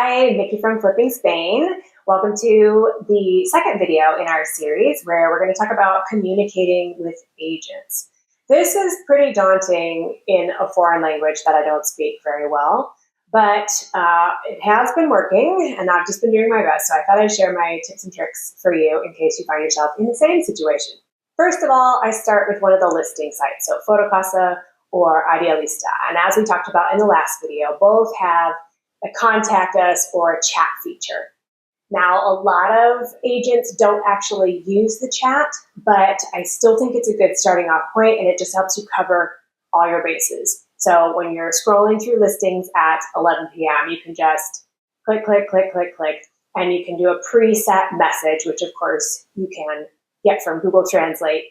Hi, Vicky from Flipping Spain. Welcome to the second video in our series where we're going to talk about communicating with agents. This is pretty daunting in a foreign language that I don't speak very well, but it has been working and I've just been doing my best. So I thought I'd share my tips and tricks for you in case you find yourself in the same situation. First of all, I start with one of the listing sites, so Fotocasa or Idealista. And as we talked about in the last video, both have a contact us or a chat feature. Now, a lot of agents don't actually use the chat, but I still think it's a good starting off point and it just helps you cover all your bases. So when you're scrolling through listings at 11 p.m., you can just click, click, click, click, click, and you can do a preset message, which of course you can get from Google Translate,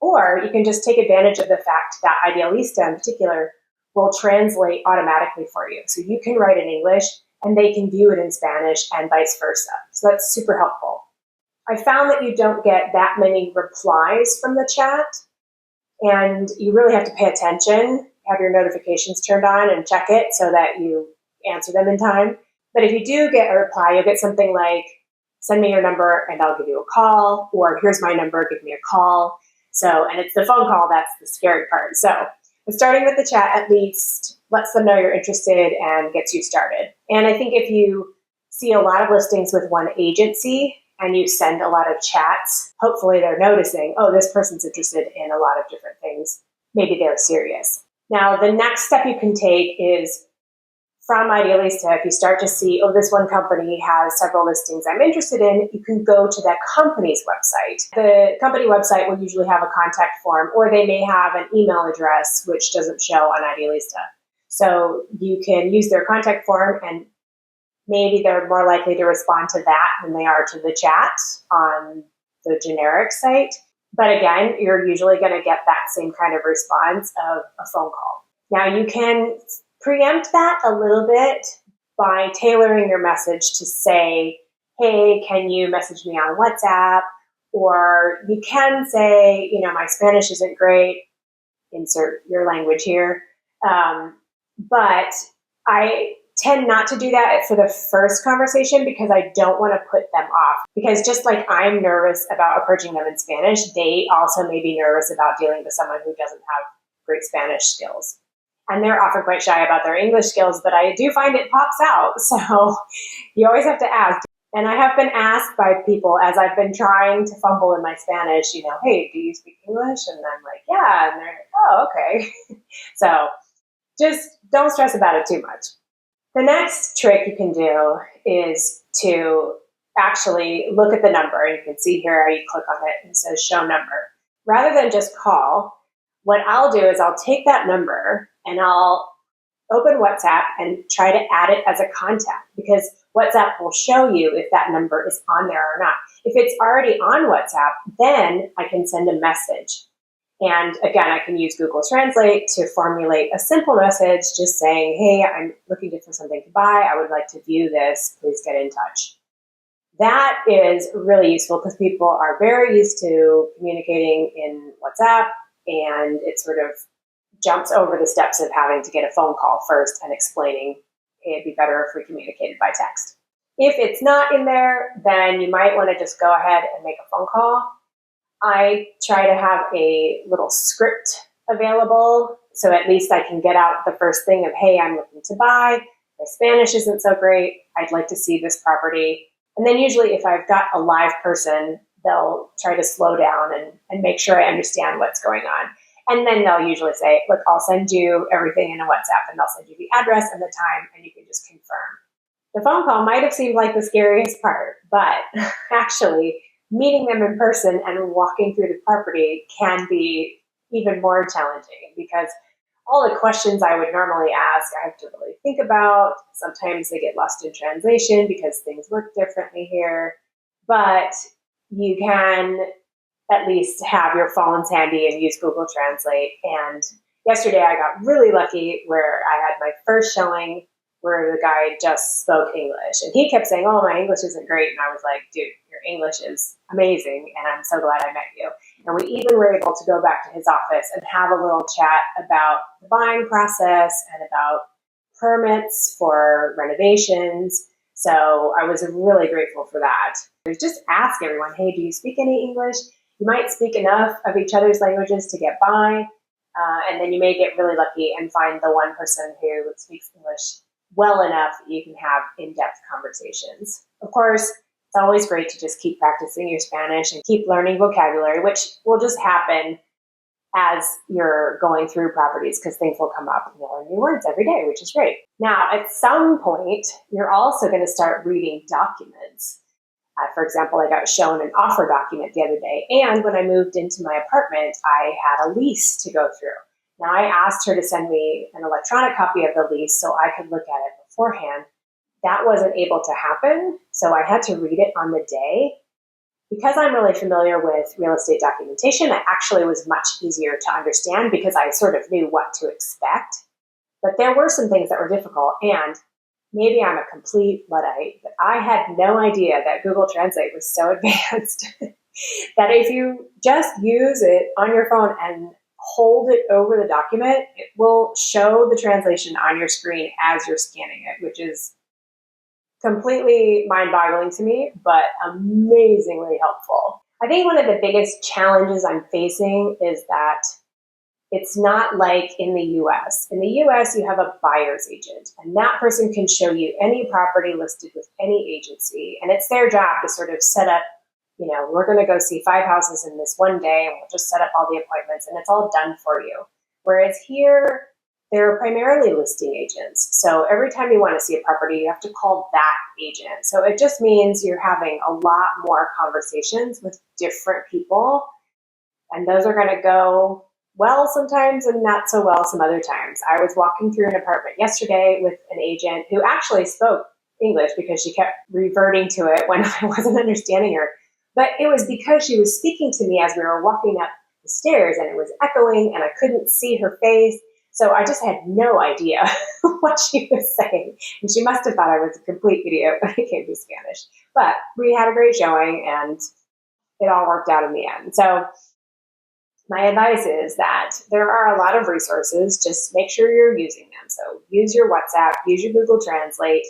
or you can just take advantage of the fact that Idealista in particular will translate automatically for you. So you can write in English and they can view it in Spanish and vice versa. So that's super helpful. I found that you don't get that many replies from the chat and you really have to pay attention, have your notifications turned on and check it so that you answer them in time. But if you do get a reply, you'll get something like, send me your number and I'll give you a call, or here's my number, give me a call. So, and it's the phone call that's the scary part. So starting with the chat at least lets them know you're interested and gets you started. And I think if you see a lot of listings with one agency and you send a lot of chats, hopefully they're noticing, oh, this person's interested in a lot of different things. Maybe they're serious. Now, the next step you can take is from Idealista, if you start to see, oh, this one company has several listings I'm interested in, you can go to that company's website. The company website will usually have a contact form, or they may have an email address, which doesn't show on Idealista. So you can use their contact form, and maybe they're more likely to respond to that than they are to the chat on the generic site. But again, you're usually going to get that same kind of response of a phone call. Now, you can preempt that a little bit by tailoring your message to say, hey, can you message me on WhatsApp? Or you can say, you know, my Spanish isn't great, insert your language here. But I tend not to do that for the first conversation because I don't want to put them off. Because just like I'm nervous about approaching them in Spanish, they also may be nervous about dealing with someone who doesn't have great Spanish skills. And they're often quite shy about their English skills, but I do find it pops out. So you always have to ask. And I have been asked by people as I've been trying to fumble in my Spanish, you know, hey, do you speak English? And I'm like, yeah. And they're like, oh, okay. So just don't stress about it too much. The next trick you can do is to actually look at the number. You can see here, you click on it and it says show number. Rather than just call, what I'll do is I'll take that number and I'll open WhatsApp and try to add it as a contact, because WhatsApp will show you if that number is on there or not. If it's already on WhatsApp, then I can send a message. And again, I can use Google Translate to formulate a simple message just saying, hey, I'm looking for something to buy. I would like to view this. Please get in touch. That is really useful because people are very used to communicating in WhatsApp, and it sort of jumps over the steps of having to get a phone call first and explaining, hey, it'd be better if we communicated by text. If it's not in there, then you might want to just go ahead and make a phone call. I try to have a little script available, so at least I can get out the first thing of, hey, I'm looking to buy. My Spanish isn't so great. I'd like to see this property. And then usually if I've got a live person, they'll try to slow down and make sure I understand what's going on. And then they'll usually say, look, I'll send you everything in a WhatsApp and they'll send you the address and the time and you can just confirm. The phone call might have seemed like the scariest part, but actually meeting them in person and walking through the property can be even more challenging because all the questions I would normally ask, I have to really think about. Sometimes they get lost in translation because things work differently here, but you can at least have your phones handy and use Google Translate. And yesterday I got really lucky where I had my first showing where the guy just spoke English. And he kept saying, oh, my English isn't great. And I was like, dude, your English is amazing. And I'm so glad I met you. And we even were able to go back to his office and have a little chat about the buying process and about permits for renovations. So I was really grateful for that. Just ask everyone, hey, do you speak any English? You might speak enough of each other's languages to get by, and then you may get really lucky and find the one person who speaks English well enough that you can have in-depth conversations. Of course, it's always great to just keep practicing your Spanish and keep learning vocabulary, which will just happen as you're going through properties because things will come up and you'll learn new words every day, which is great. Now, at some point, you're also going to start reading documents. For example, I got shown an offer document the other day, and when I moved into my apartment, I had a lease to go through. Now, I asked her to send me an electronic copy of the lease so I could look at it beforehand. That wasn't able to happen, so I had to read it on the day. Because I'm really familiar with real estate documentation, it actually was much easier to understand because I sort of knew what to expect. But there were some things that were difficult, and maybe I'm a complete Luddite, but I had no idea that Google Translate was so advanced that if you just use it on your phone and hold it over the document, it will show the translation on your screen as you're scanning it, which is completely mind-boggling to me, but amazingly helpful. I think one of the biggest challenges I'm facing is that it's not like in the US. In the US, you have a buyer's agent, and that person can show you any property listed with any agency, and it's their job to sort of set up, we're going to go see 5 houses in this one day, and we'll just set up all the appointments, and it's all done for you. Whereas here, they're primarily listing agents. So every time you want to see a property, you have to call that agent. So it just means you're having a lot more conversations with different people, and those are going to go well sometimes and not so well some other times. I was walking through an apartment yesterday with an agent who actually spoke English because she kept reverting to it when I wasn't understanding her. But it was because she was speaking to me as we were walking up the stairs, and it was echoing and I couldn't see her face. So I just had no idea what she was saying. And she must have thought I was a complete idiot when it came to Spanish. But we had a great showing and it all worked out in the end. So my advice is that there are a lot of resources. Just make sure you're using them. So use your WhatsApp, use your Google Translate,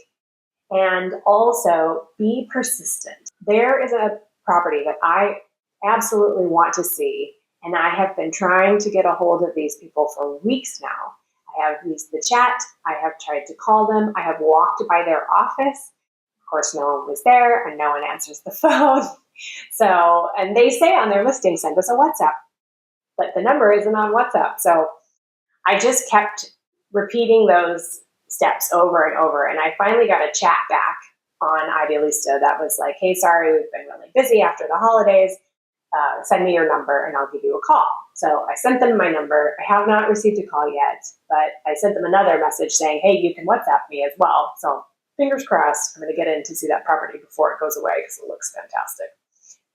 and also be persistent. There is a property that I absolutely want to see, and I have been trying to get a hold of these people for weeks now. I have used the chat. I have tried to call them. I have walked by their office. Of course, no one was there, and no one answers the phone. So, and they say on their listing, send us a WhatsApp. But the number isn't on WhatsApp. So I just kept repeating those steps over and over. And I finally got a chat back on Idealista that was like, hey, sorry, we've been really busy after the holidays. Send me your number and I'll give you a call. So I sent them my number. I have not received a call yet, but I sent them another message saying, hey, you can WhatsApp me as well. So fingers crossed, I'm going to get in to see that property before it goes away because it looks fantastic.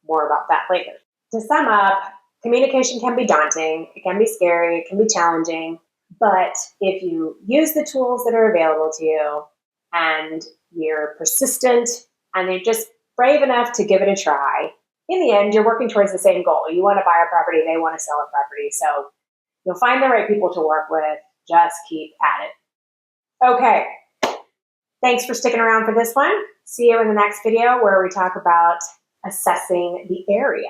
More about that later. To sum up, communication can be daunting, it can be scary, it can be challenging, but if you use the tools that are available to you and you're persistent and you're just brave enough to give it a try, in the end, you're working towards the same goal. You want to buy a property, they want to sell a property, so you'll find the right people to work with. Just keep at it. Okay, thanks for sticking around for this one. See you in the next video where we talk about assessing the area.